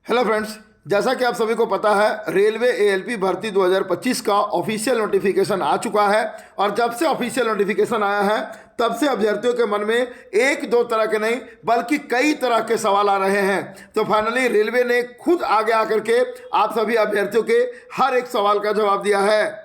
Hello friends, जैसा कि आप सभी को पता है रेलवे एएलपी भर्ती 2025 का ऑफिशियल नोटिफिकेशन आ चुका है। और जब से ऑफिशियल नोटिफिकेशन आया है तब से अभ्यर्थियों के मन में एक दो तरह के नहीं बल्कि कई तरह के सवाल आ रहे हैं। तो फाइनली रेलवे ने खुद आगे आकर के आप सभी अभ्यर्थियों के हर एक सवाल का जवाब दिया है।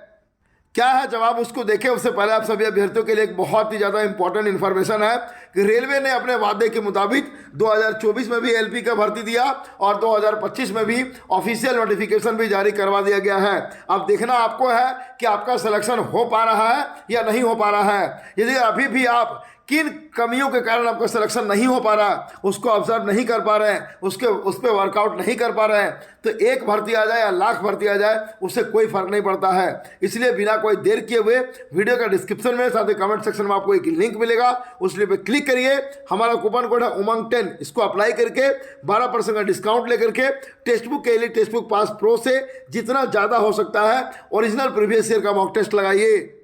क्या है जवाब, उसको देखें उससे पहले आप सभी अभ्यर्थियों के लिए एक बहुत ही ज़्यादा इंपॉर्टेंट इन्फॉर्मेशन है कि रेलवे ने अपने वादे के मुताबिक 2024 में भी एलपी का भर्ती दिया और 2025 में भी ऑफिशियल नोटिफिकेशन भी जारी करवा दिया गया है। अब देखना आपको है कि आपका सिलेक्शन हो पा रहा है या नहीं हो पा रहा है। यदि अभी भी आप किन कमियों के कारण आपका सिलेक्शन नहीं हो पा रहा, उसको ऑब्जर्व नहीं कर पा रहे हैं, उस पर वर्कआउट नहीं कर पा रहे हैं, तो एक भर्ती आ जाए या लाख भर्ती आ जाए उससे कोई फर्क नहीं पड़ता है। इसलिए बिना कोई देर किए हुए वीडियो का डिस्क्रिप्शन में साथ ही कमेंट सेक्शन में आपको एक लिंक मिलेगा, उस लिंक पे क्लिक करिए। हमारा कूपन कोड है उमंग 10, इसको अप्लाई करके 12% का डिस्काउंट लेकर के टेक्स्ट बुक के लिए टेक्स्ट बुक पास प्रो से जितना ज़्यादा हो सकता है ओरिजिनल प्रीवियस ईयर का मॉक टेस्ट लगाइए।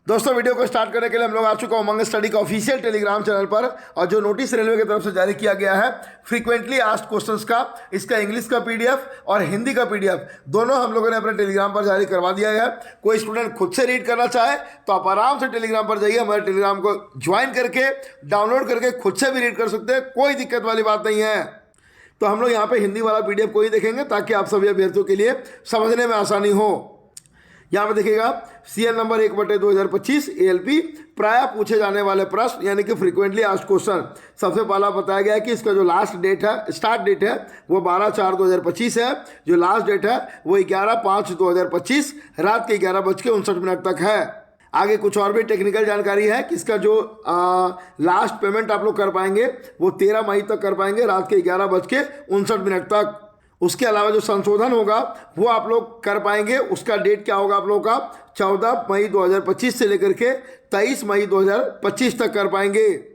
दोस्तों, वीडियो को स्टार्ट करने के लिए हम लोग आ चुका हूं उमंग स्टडी का ऑफिशियल टेलीग्राम चैनल पर। और जो नोटिस रेलवे की तरफ से जारी किया गया है फ्रीक्वेंटली आस्क्ड क्वेश्चंस का, इसका इंग्लिश का पीडीएफ और हिंदी का पीडीएफ दोनों हम लोगों ने अपने टेलीग्राम पर जारी करवा दिया है। कोई स्टूडेंट खुद से रीड करना चाहे तो आप आराम से टेलीग्राम पर जाइए, हमारे टेलीग्राम को ज्वाइन करके डाउनलोड करके खुद से भी रीड कर सकते हैं, कोई दिक्कत वाली बात नहीं है। तो हम लोग यहाँ पे हिंदी वाला पीडीएफ को ही देखेंगे ताकि आप सभी अभ्यर्थियों के लिए समझने में आसानी हो। यहाँ पे देखिएगा सीएल नंबर 1/2025 एएलपी प्रायः पूछे जाने वाले प्रश्न यानी कि फ्रीक्वेंटली आस्क्ड क्वेश्चन। सबसे पहला बताया गया है कि इसका जो लास्ट डेट है, स्टार्ट डेट है वो 12/4/2025 है। जो लास्ट डेट है वो 11/5/2025 रात के 11:59 तक है। आगे कुछ और भी टेक्निकल जानकारी है कि इसका जो लास्ट पेमेंट आप लोग कर पाएंगे वो 13 मई तक कर पाएंगे रात के 11:59 तक। उसके अलावा जो संशोधन होगा वो आप लोग कर पाएंगे, उसका डेट क्या होगा आप लोगों का 14 मई 2025 से लेकर के 23 मई 2025 तक कर पाएंगे।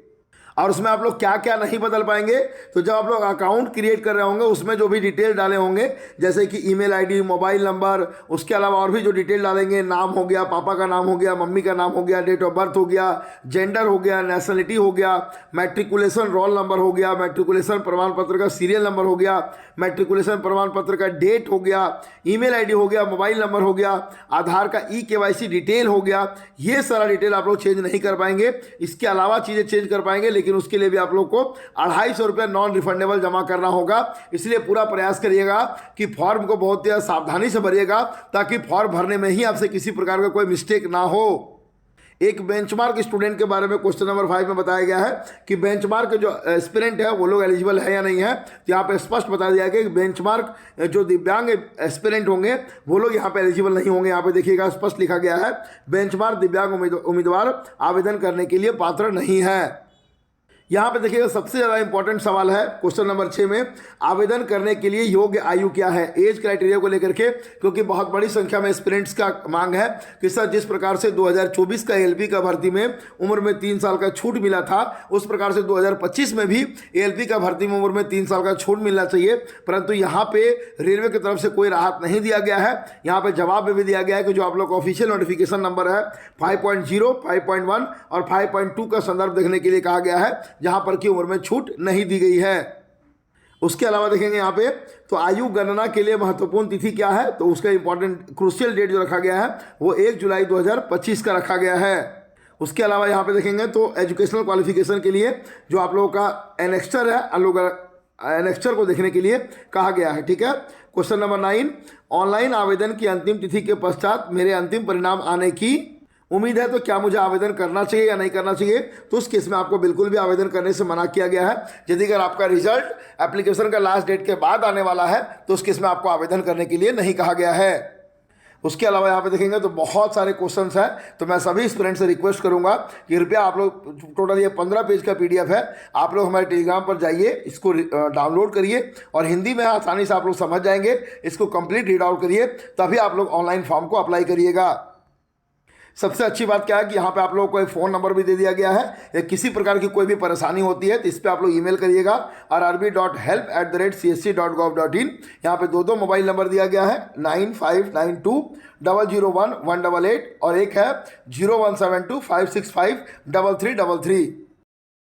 और उसमें आप लोग क्या क्या नहीं बदल पाएंगे, तो जब आप लोग अकाउंट क्रिएट कर रहे होंगे उसमें जो भी डिटेल डाले होंगे जैसे कि ईमेल आईडी, मोबाइल नंबर, उसके अलावा और भी जो डिटेल डालेंगे, नाम हो गया, पापा का नाम हो गया, मम्मी का नाम हो गया, डेट ऑफ बर्थ हो गया, जेंडर हो गया, नेशनलिटी हो गया, मैट्रिकुलेशन रोल नंबर हो गया, मैट्रिकुलेशन प्रमाण पत्र का सीरियल नंबर हो गया, मैट्रिकुलेशन प्रमाण पत्र का डेट हो गया, ईमेल आईडी हो गया, मोबाइल नंबर हो गया, आधार का ई-केवाईसी डिटेल हो गया, ये सारा डिटेल आप लोग चेंज नहीं कर पाएंगे। इसके अलावा चीज़ें चेंज कर पाएंगे लेकिन उसके लिए भी आप लोग को 250 रुपये नॉन रिफंडेबल जमा करना होगा। इसलिए पूरा प्रयास करिएगा कि फॉर्म को बहुत ही सावधानी से भरिएगा ताकि फॉर्म भरने में ही आपसे किसी प्रकार का कोई मिस्टेक ना हो। एक बेंचमार्क स्टूडेंट के बारे में क्वेश्चन नंबर 5 में बताया गया है कि बेंचमार्क जो एस्पिरेंट है वो लोग एलिजिबल है या नहीं है। तो यहाँ पे स्पष्ट बता दिया गया कि बेंचमार्क जो दिव्यांग एस्पिरेंट होंगे वो लोग यहाँ पे एलिजिबल नहीं होंगे। यहाँ पे देखिएगा स्पष्ट लिखा गया है बेंचमार्क दिव्यांग उम्मीदवार आवेदन करने के लिए पात्र नहीं है। यहाँ पे देखिएगा सबसे ज़्यादा इंपॉर्टेंट सवाल है क्वेश्चन नंबर 6 में, आवेदन करने के लिए योग्य आयु क्या है, एज क्राइटेरिया को लेकर के, क्योंकि बहुत बड़ी संख्या में एस्पिरेंट्स का मांग है कि सर जिस प्रकार से 2024 का एएलपी का भर्ती में उम्र में 3 साल का छूट मिला था उस प्रकार से 2025 में भी एएलपी का भर्ती में उम्र में 3 साल का छूट मिलना चाहिए, परंतु यहाँ पे रेलवे की तरफ से कोई राहत नहीं दिया गया है। यहाँ पे जवाब में भी दिया गया है कि जो आप लोग का ऑफिशियल नोटिफिकेशन नंबर है 5.0, 5.1 और 5.2 का संदर्भ देखने के लिए कहा गया है जहां पर की उम्र में छूट नहीं दी गई है। उसके अलावा देखेंगे यहाँ पे तो आयु गणना के लिए महत्वपूर्ण तिथि क्या है, तो उसका इंपॉर्टेंट क्रूशियल डेट जो रखा गया है वो 1 जुलाई 2025 का रखा गया है। उसके अलावा यहाँ पे देखेंगे तो एजुकेशनल क्वालिफिकेशन के लिए जो आप लोगों का एनेक्स्चर है, एनेक्स्चर को देखने के लिए कहा गया है। ठीक है, क्वेश्चन नंबर 9, ऑनलाइन आवेदन की अंतिम तिथि के पश्चात मेरे अंतिम परिणाम आने की उम्मीद है, तो क्या मुझे आवेदन करना चाहिए या नहीं करना चाहिए। तो उस केस में आपको बिल्कुल भी आवेदन करने से मना किया गया है। यदि अगर आपका रिजल्ट एप्लीकेशन का लास्ट डेट के बाद आने वाला है तो उस केस में आपको आवेदन करने के लिए नहीं कहा गया है। उसके अलावा यहाँ पे देखेंगे तो बहुत सारे क्वेश्चंस हैं, तो मैं सभी स्टूडेंट से रिक्वेस्ट करूंगा कि कृपया आप लोग, टोटल ये 15 पेज का पीडीएफ है, आप लोग हमारे टेलीग्राम पर जाइए, इसको डाउनलोड करिए और हिंदी में आसानी से आप लोग समझ जाएंगे। इसको कंप्लीट रीड आउट करिए तभी आप लोग ऑनलाइन फॉर्म को अप्लाई करिएगा। सबसे अच्छी बात क्या है कि यहाँ पे आप लोगों को एक फ़ोन नंबर भी दे दिया गया है, या किसी प्रकार की कोई भी परेशानी होती है तो इस पर आप लोग ईमेल करिएगा rrb.help@csc.gov.in। यहाँ पे दो मोबाइल नंबर दिया गया है 9592001188 और एक है 017256533333।